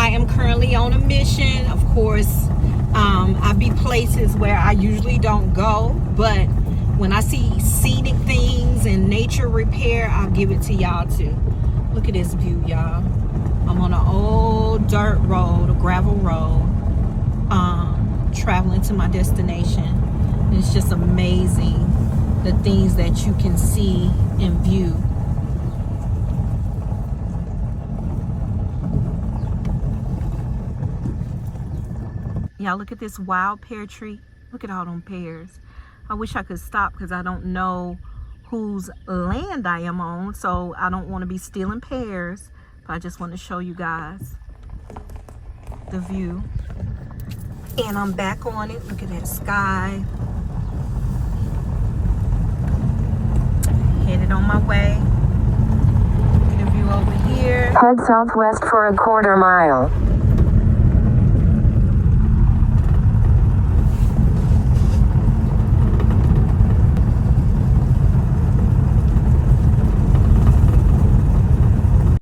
I am currently on a mission. Of course, I be places where I usually don't go, but when I see scenic things and nature repair, I'll give it to y'all too. Look at this view, y'all. I'm on an old dirt road, a gravel road, traveling to my destination. And it's just amazing the things that you can see and view. Y'all, look at this wild pear tree. Look at all them pears. I wish I could stop because I don't know whose land I am on, so I don't want to be stealing pears. But I just want to show you guys the view. And I'm back on it. Look at that sky. Headed on my way. Look at the view over here. Head southwest for a quarter mile.